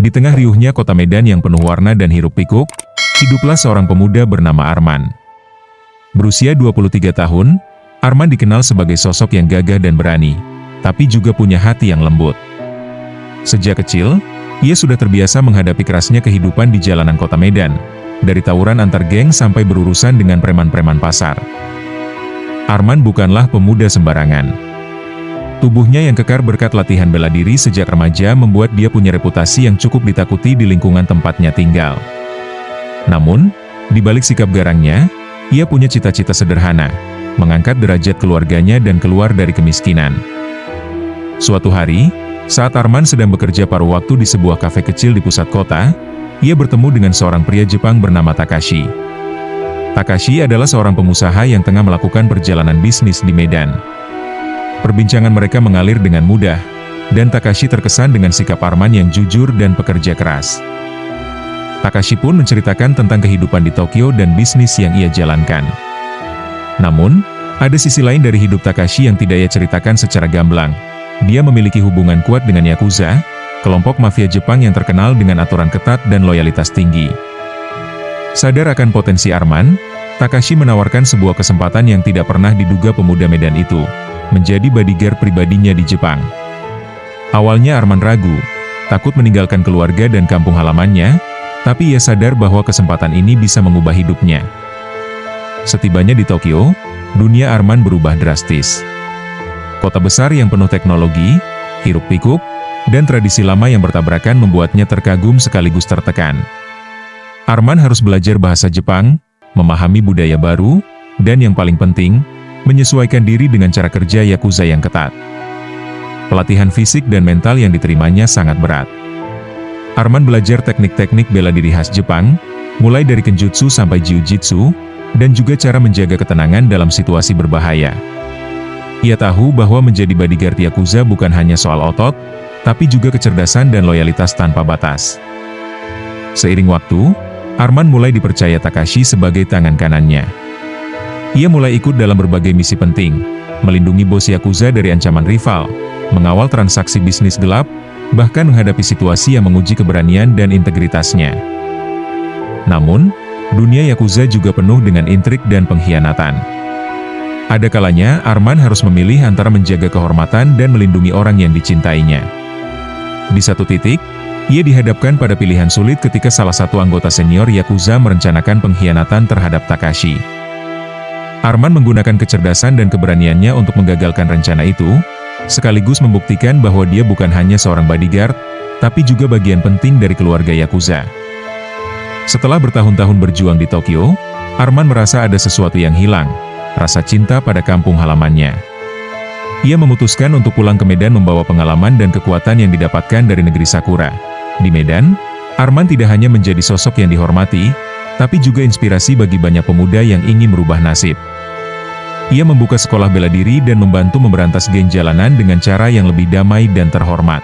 Di tengah riuhnya kota Medan yang penuh warna dan hiruk-pikuk, hiduplah seorang pemuda bernama Arman. Berusia 23 tahun, Arman dikenal sebagai sosok yang gagah dan berani, tapi juga punya hati yang lembut. Sejak kecil, ia sudah terbiasa menghadapi kerasnya kehidupan di jalanan kota Medan, dari tawuran antar geng sampai berurusan dengan preman-preman pasar. Arman bukanlah pemuda sembarangan. Tubuhnya yang kekar berkat latihan bela diri sejak remaja membuat dia punya reputasi yang cukup ditakuti di lingkungan tempatnya tinggal. Namun, di balik sikap garangnya, ia punya cita-cita sederhana, mengangkat derajat keluarganya dan keluar dari kemiskinan. Suatu hari, saat Arman sedang bekerja paruh waktu di sebuah kafe kecil di pusat kota, ia bertemu dengan seorang pria Jepang bernama Takashi. Takashi adalah seorang pengusaha yang tengah melakukan perjalanan bisnis di Medan. Perbincangan mereka mengalir dengan mudah, dan Takashi terkesan dengan sikap Arman yang jujur dan pekerja keras. Takashi pun menceritakan tentang kehidupan di Tokyo dan bisnis yang ia jalankan. Namun, ada sisi lain dari hidup Takashi yang tidak ia ceritakan secara gamblang. Dia memiliki hubungan kuat dengan Yakuza, kelompok mafia Jepang yang terkenal dengan aturan ketat dan loyalitas tinggi. Sadar akan potensi Arman, Takashi menawarkan sebuah kesempatan yang tidak pernah diduga pemuda Medan itu, menjadi bodyguard pribadinya di Jepang. Awalnya Arman ragu, takut meninggalkan keluarga dan kampung halamannya, tapi ia sadar bahwa kesempatan ini bisa mengubah hidupnya. Setibanya di Tokyo, dunia Arman berubah drastis. Kota besar yang penuh teknologi, hiruk-pikuk, dan tradisi lama yang bertabrakan membuatnya terkagum sekaligus tertekan. Arman harus belajar bahasa Jepang, memahami budaya baru, dan yang paling penting, menyesuaikan diri dengan cara kerja Yakuza yang ketat. Pelatihan fisik dan mental yang diterimanya sangat berat. Arman belajar teknik-teknik bela diri khas Jepang, mulai dari kenjutsu sampai jiu-jitsu, dan juga cara menjaga ketenangan dalam situasi berbahaya. Ia tahu bahwa menjadi bodyguard Yakuza bukan hanya soal otot, tapi juga kecerdasan dan loyalitas tanpa batas. Seiring waktu, Arman mulai dipercaya Takashi sebagai tangan kanannya. Ia mulai ikut dalam berbagai misi penting, melindungi bos Yakuza dari ancaman rival, mengawal transaksi bisnis gelap, bahkan menghadapi situasi yang menguji keberanian dan integritasnya. Namun, dunia Yakuza juga penuh dengan intrik dan pengkhianatan. Ada kalanya Arman harus memilih antara menjaga kehormatan dan melindungi orang yang dicintainya. Di satu titik, ia dihadapkan pada pilihan sulit ketika salah satu anggota senior Yakuza merencanakan pengkhianatan terhadap Takashi. Arman menggunakan kecerdasan dan keberaniannya untuk menggagalkan rencana itu, sekaligus membuktikan bahwa dia bukan hanya seorang bodyguard, tapi juga bagian penting dari keluarga Yakuza. Setelah bertahun-tahun berjuang di Tokyo, Arman merasa ada sesuatu yang hilang, rasa cinta pada kampung halamannya. Ia memutuskan untuk pulang ke Medan membawa pengalaman dan kekuatan yang didapatkan dari negeri Sakura. Di Medan, Arman tidak hanya menjadi sosok yang dihormati, tapi juga inspirasi bagi banyak pemuda yang ingin merubah nasib. Ia membuka sekolah bela diri dan membantu memberantas geng jalanan dengan cara yang lebih damai dan terhormat.